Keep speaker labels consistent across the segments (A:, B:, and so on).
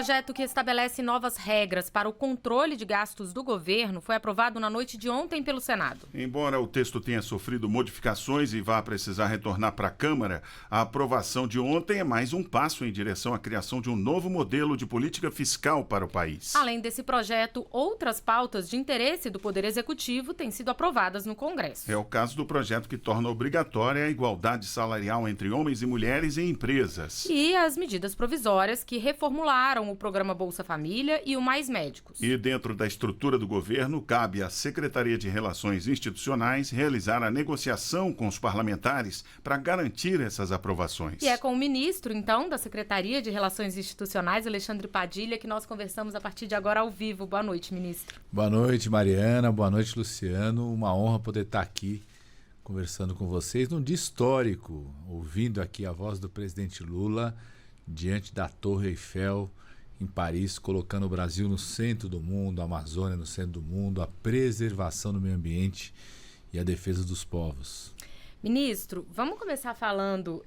A: projeto que estabelece novas regras para o controle de gastos do governo foi aprovado na noite de ontem pelo Senado.
B: Embora o texto tenha sofrido modificações e vá precisar retornar para a Câmara, a aprovação de ontem é mais um passo em direção à criação de um novo modelo de política fiscal para o país.
A: Além desse projeto, outras pautas de interesse do Poder Executivo têm sido aprovadas no Congresso.
B: É o caso do projeto que torna obrigatória a igualdade salarial entre homens e mulheres em empresas.
A: E as medidas provisórias que reformularam o programa Bolsa Família e o Mais Médicos.
B: E dentro da estrutura do governo, cabe à Secretaria de Relações Institucionais realizar a negociação com os parlamentares para garantir essas aprovações.
A: E é com o ministro, então, da Secretaria de Relações Institucionais, Alexandre Padilha, que nós conversamos a partir de agora ao vivo. Boa noite, ministro.
C: Boa noite, Mariana. Boa noite, Luciano. Uma honra poder estar aqui conversando com vocês num dia histórico, ouvindo aqui a voz do presidente Lula diante da Torre Eiffel em Paris, colocando o Brasil no centro do mundo, a Amazônia no centro do mundo, a preservação do meio ambiente e a defesa dos povos.
A: Ministro, vamos começar falando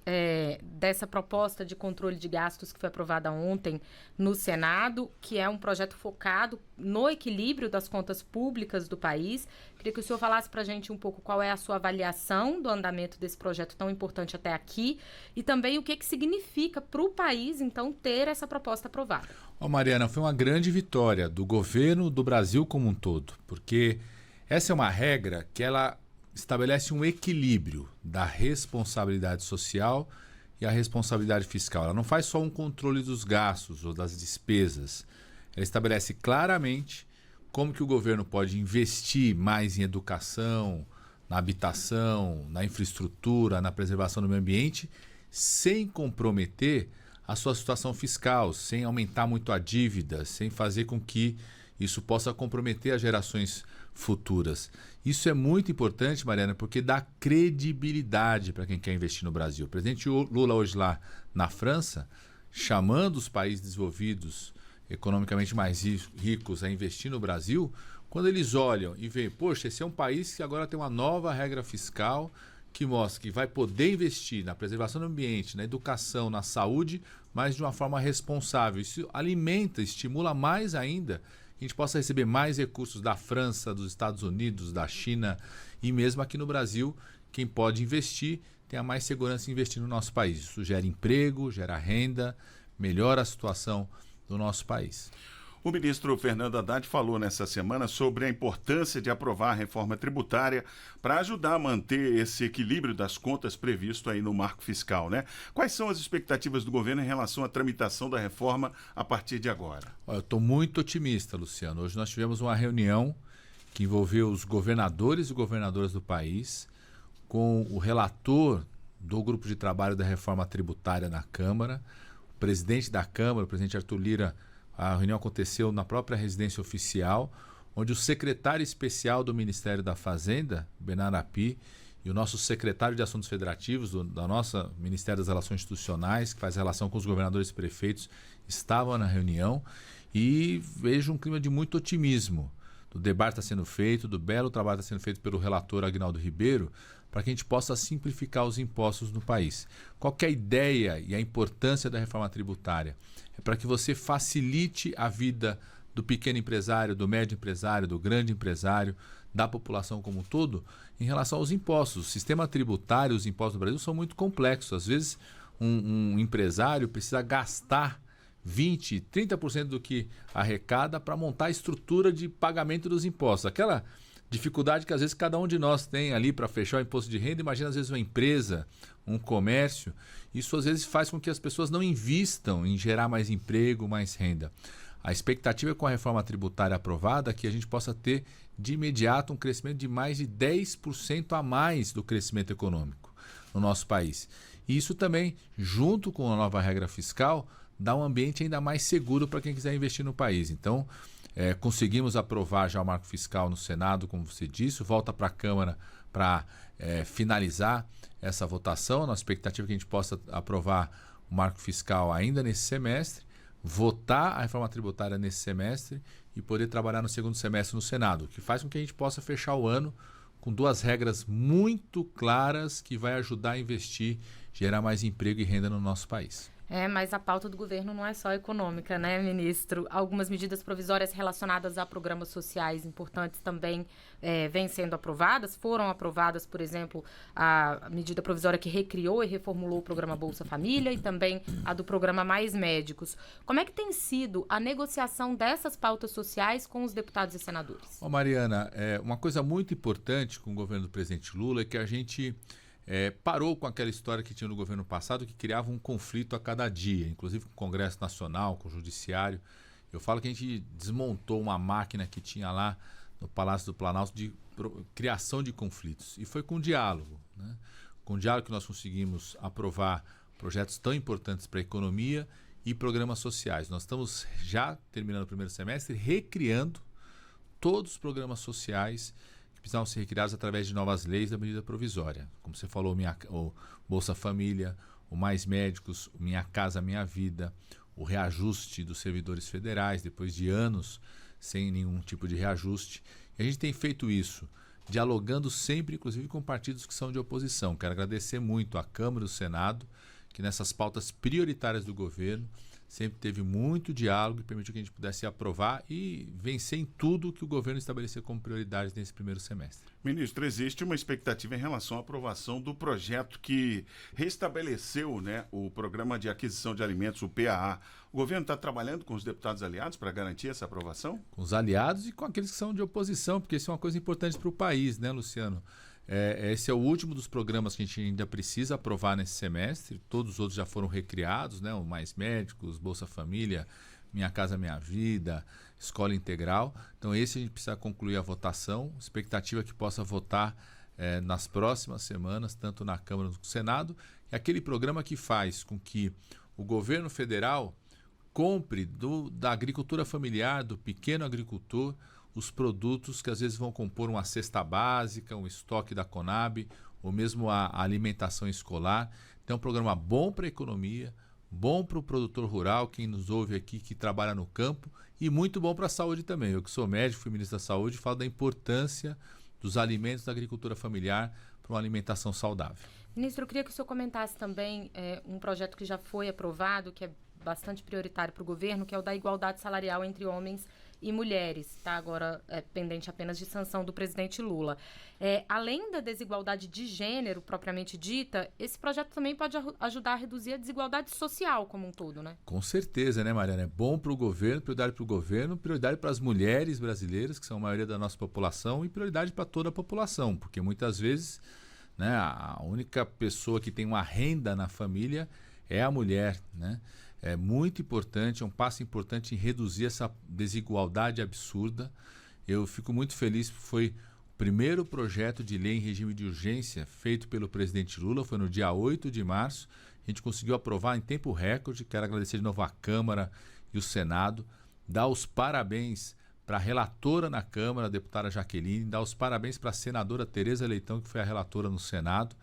A: dessa proposta de controle de gastos que foi aprovada ontem no Senado, que é um projeto focado no equilíbrio das contas públicas do país. Queria que o senhor falasse para a gente um pouco qual é a sua avaliação do andamento desse projeto tão importante até aqui e também o que significa para o país, então, ter essa proposta aprovada.
C: Mariana, foi uma grande vitória do governo do Brasil como um todo, porque essa é uma regra que ela estabelece um equilíbrio da responsabilidade social e a responsabilidade fiscal. Ela não faz só um controle dos gastos ou das despesas. Ela estabelece claramente como que o governo pode investir mais em educação, na habitação, na infraestrutura, na preservação do meio ambiente, sem comprometer a sua situação fiscal, sem aumentar muito a dívida, sem fazer com que isso possa comprometer as gerações futuras. Isso é muito importante, Mariana, porque dá credibilidade para quem quer investir no Brasil. O presidente Lula hoje lá na França, chamando os países desenvolvidos, economicamente mais ricos, a investir no Brasil, quando eles olham e veem, poxa, esse é um país que agora tem uma nova regra fiscal que mostra que vai poder investir na preservação do ambiente, na educação, na saúde, mas de uma forma responsável. Isso alimenta, estimula mais ainda que a gente possa receber mais recursos da França, dos Estados Unidos, da China e mesmo aqui no Brasil, quem pode investir tenha mais segurança em investir no nosso país. Isso gera emprego, gera renda, melhora a situação do nosso país.
B: O ministro Fernando Haddad falou nessa semana sobre a importância de aprovar a reforma tributária para ajudar a manter esse equilíbrio das contas previsto aí no marco fiscal, né? Quais são as expectativas do governo em relação à tramitação da reforma a partir de agora?
C: Eu estou muito otimista, Luciano. Hoje nós tivemos uma reunião que envolveu os governadores e governadoras do país com o relator do grupo de trabalho da reforma tributária na Câmara, o presidente da Câmara, o presidente Arthur Lira. A reunião aconteceu na própria residência oficial, onde o secretário especial do Ministério da Fazenda, Bernardo Api, e o nosso secretário de Assuntos Federativos, da nossa Ministério das Relações Institucionais, que faz relação com os governadores e prefeitos, estavam na reunião e vejo um clima de muito otimismo. Do debate está sendo feito, do belo trabalho está sendo feito pelo relator Aguinaldo Ribeiro, para que a gente possa simplificar os impostos no país. Qual que é a ideia e a importância da reforma tributária? É para que você facilite a vida do pequeno empresário, do médio empresário, do grande empresário, da população como um todo, em relação aos impostos. O sistema tributário, os impostos do Brasil são muito complexos. Às vezes, um empresário precisa gastar 20%, 30% do que arrecada para montar a estrutura de pagamento dos impostos. Aquela dificuldade que às vezes cada um de nós tem ali para fechar o imposto de renda. Imagina às vezes uma empresa, um comércio. Isso às vezes faz com que as pessoas não invistam em gerar mais emprego, mais renda. A expectativa é com a reforma tributária aprovada que a gente possa ter de imediato um crescimento de mais de 10% a mais do crescimento econômico no nosso país. E isso também, junto com a nova regra fiscal, dá um ambiente ainda mais seguro para quem quiser investir no país. Então, conseguimos aprovar já o marco fiscal no Senado, como você disse, volta para a Câmara para finalizar essa votação. Nossa expectativa é que a gente possa aprovar o marco fiscal ainda nesse semestre, votar a reforma tributária nesse semestre e poder trabalhar no segundo semestre no Senado, o que faz com que a gente possa fechar o ano com duas regras muito claras que vai ajudar a investir, gerar mais emprego e renda no nosso país.
A: Mas a pauta do governo não é só econômica, né, ministro? Algumas medidas provisórias relacionadas a programas sociais importantes também vêm sendo aprovadas. Foram aprovadas, por exemplo, a medida provisória que recriou e reformulou o programa Bolsa Família e também a do programa Mais Médicos. Como é que tem sido a negociação dessas pautas sociais com os deputados e senadores?
C: Mariana, uma coisa muito importante com o governo do presidente Lula é que a gente parou com aquela história que tinha no governo passado, que criava um conflito a cada dia, inclusive com o Congresso Nacional, com o Judiciário. Eu falo que a gente desmontou uma máquina que tinha lá no Palácio do Planalto de criação de conflitos. E foi com diálogo, né? Com diálogo que nós conseguimos aprovar projetos tão importantes para a economia e programas sociais. Nós estamos já terminando o primeiro semestre recriando todos os programas sociais que precisavam ser recriados através de novas leis da medida provisória. Como você falou, o Bolsa Família, o Mais Médicos, o Minha Casa Minha Vida, o reajuste dos servidores federais, depois de anos sem nenhum tipo de reajuste. E a gente tem feito isso, dialogando sempre, inclusive, com partidos que são de oposição. Quero agradecer muito à Câmara e ao Senado, que nessas pautas prioritárias do governo sempre teve muito diálogo e permitiu que a gente pudesse aprovar e vencer em tudo que o governo estabeleceu como prioridades nesse primeiro semestre.
B: Ministro, existe uma expectativa em relação à aprovação do projeto que restabeleceu, né, o Programa de Aquisição de Alimentos, o PAA. O governo está trabalhando com os deputados aliados para garantir essa aprovação?
C: Com os aliados e com aqueles que são de oposição, porque isso é uma coisa importante para o país, né, Luciano? Esse é o último dos programas que a gente ainda precisa aprovar nesse semestre. Todos os outros já foram recriados, né? O Mais Médicos, Bolsa Família, Minha Casa Minha Vida, Escola Integral. Então esse a gente precisa concluir a votação. Expectativa é que possa votar nas próximas semanas, tanto na Câmara quanto no Senado. É aquele programa que faz com que o governo federal compre da agricultura familiar, do pequeno agricultor, os produtos que às vezes vão compor uma cesta básica, um estoque da Conab, ou mesmo a alimentação escolar. Então é um programa bom para a economia, bom para o produtor rural, quem nos ouve aqui, que trabalha no campo, e muito bom para a saúde também. Eu que sou médico, fui ministro da Saúde, falo da importância dos alimentos da agricultura familiar para uma alimentação saudável.
A: Ministro, eu queria que o senhor comentasse também um projeto que já foi aprovado, que é bastante prioritário para o governo, que é o da igualdade salarial entre homens e mulheres, está agora pendente apenas de sanção do presidente Lula. Além da desigualdade de gênero propriamente dita, esse projeto também pode ajudar a reduzir a desigualdade social como um todo, né?
C: Com certeza, né, Mariana? É bom para o governo, prioridade para as mulheres brasileiras, que são a maioria da nossa população, e prioridade para toda a população, porque muitas vezes, né, a única pessoa que tem uma renda na família é a mulher, né? É muito importante, é um passo importante em reduzir essa desigualdade absurda. Eu fico muito feliz, foi o primeiro projeto de lei em regime de urgência feito pelo presidente Lula, foi no dia 8 de março. A gente conseguiu aprovar em tempo recorde. Quero agradecer de novo a Câmara e o Senado, dar os parabéns para a relatora na Câmara, a deputada Jaqueline, dar os parabéns para a senadora Tereza Leitão, que foi a relatora no Senado.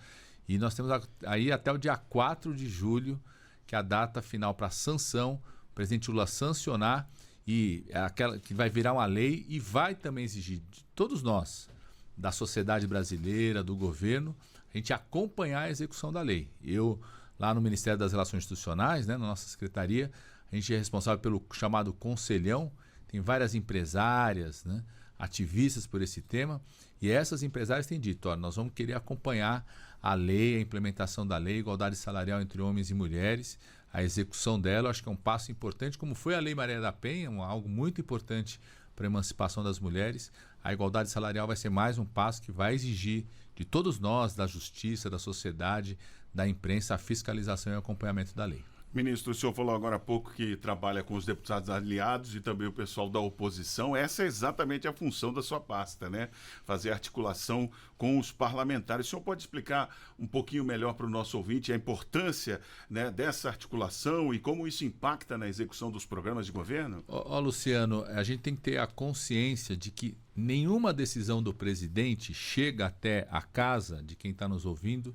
C: E nós temos aí até o dia 4 de julho, que é a data final para sanção, o presidente Lula sancionar, e aquela que vai virar uma lei e vai também exigir de todos nós, da sociedade brasileira, do governo, a gente acompanhar a execução da lei. Eu, lá no Ministério das Relações Institucionais, né, na nossa secretaria, a gente é responsável pelo chamado Conselhão, tem várias empresárias, né, ativistas por esse tema, e essas empresárias têm dito, nós vamos querer acompanhar a lei, a implementação da lei, igualdade salarial entre homens e mulheres, a execução dela, acho que é um passo importante, como foi a Lei Maria da Penha, algo muito importante para a emancipação das mulheres. A igualdade salarial vai ser mais um passo que vai exigir de todos nós, da justiça, da sociedade, da imprensa, a fiscalização e o acompanhamento da lei.
B: Ministro, o senhor falou agora há pouco que trabalha com os deputados aliados e também o pessoal da oposição. Essa é exatamente a função da sua pasta, né? Fazer articulação com os parlamentares. O senhor pode explicar um pouquinho melhor para o nosso ouvinte a importância, né, dessa articulação e como isso impacta na execução dos programas de governo?
C: Luciano, a gente tem que ter a consciência de que nenhuma decisão do presidente chega até a casa de quem está nos ouvindo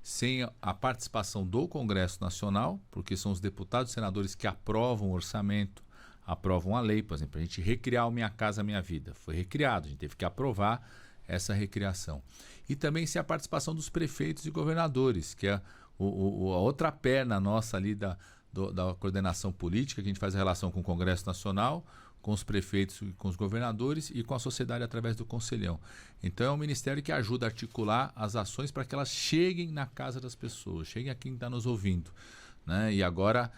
C: sem a participação do Congresso Nacional, porque são os deputados e senadores que aprovam o orçamento, aprovam a lei. Por exemplo, a gente recriar o Minha Casa Minha Vida. Foi recriado, a gente teve que aprovar essa recriação. E também sem a participação dos prefeitos e governadores, que é a outra perna nossa ali da coordenação política, que a gente faz a relação com o Congresso Nacional, com os prefeitos e com os governadores e com a sociedade através do Conselhão. Então é um ministério que ajuda a articular as ações para que elas cheguem na casa das pessoas, cheguem a quem está nos ouvindo, né? E agora,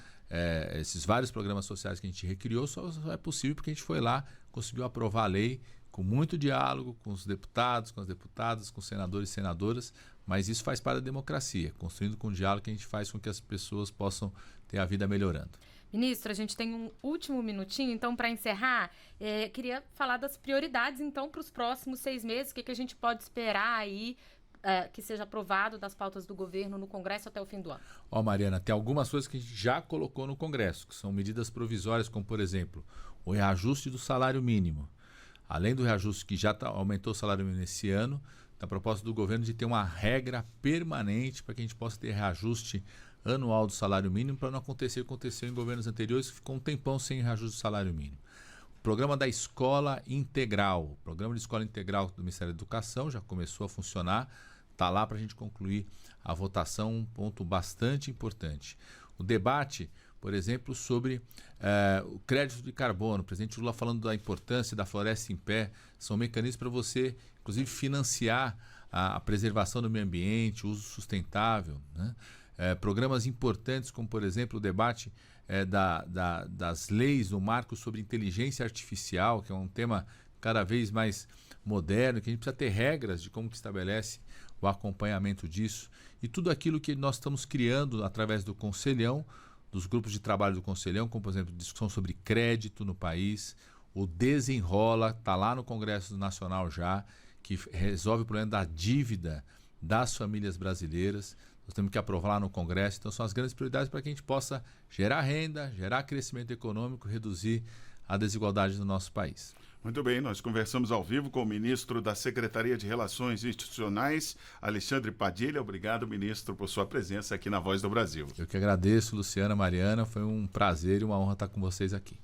C: esses vários programas sociais que a gente recriou só é possível porque a gente foi lá, conseguiu aprovar a lei com muito diálogo com os deputados, com as deputadas, com os senadores e senadoras, mas isso faz parte da democracia, construindo com o diálogo que a gente faz com que as pessoas possam ter a vida melhorando.
A: Ministro, a gente tem um último minutinho, então, para encerrar, queria falar das prioridades, então, para os próximos 6 meses, o que a gente pode esperar aí que seja aprovado das pautas do governo no Congresso até o fim do ano?
C: Mariana, tem algumas coisas que a gente já colocou no Congresso, que são medidas provisórias, como, por exemplo, o reajuste do salário mínimo. Além do reajuste que já aumentou o salário mínimo esse ano, a proposta do governo de ter uma regra permanente para que a gente possa ter reajuste anual do salário mínimo, para não acontecer o que aconteceu em governos anteriores, que ficou um tempão sem reajuste do salário mínimo. O programa da Escola Integral, o programa de Escola Integral do Ministério da Educação já começou a funcionar, está lá para a gente concluir a votação, um ponto bastante importante. O debate, por exemplo, sobre o crédito de carbono, o presidente Lula falando da importância da floresta em pé, são mecanismos para você, inclusive, financiar a preservação do meio ambiente, o uso sustentável, né? Programas importantes como, por exemplo, o debate das leis do marco sobre inteligência artificial, que é um tema cada vez mais moderno, que a gente precisa ter regras de como que estabelece o acompanhamento disso. E tudo aquilo que nós estamos criando através do Conselhão, dos grupos de trabalho do Conselhão, como, por exemplo, discussão sobre crédito no país, o Desenrola, está lá no Congresso Nacional já, que resolve o problema da dívida das famílias brasileiras. Nós temos que aprovar lá no Congresso. Então, são as grandes prioridades para que a gente possa gerar renda, gerar crescimento econômico, reduzir a desigualdade do nosso país.
B: Muito bem, nós conversamos ao vivo com o ministro da Secretaria de Relações Institucionais, Alexandre Padilha. Obrigado, ministro, por sua presença aqui na Voz do Brasil.
C: Eu que agradeço, Luciana, Mariana. Foi um prazer e uma honra estar com vocês aqui.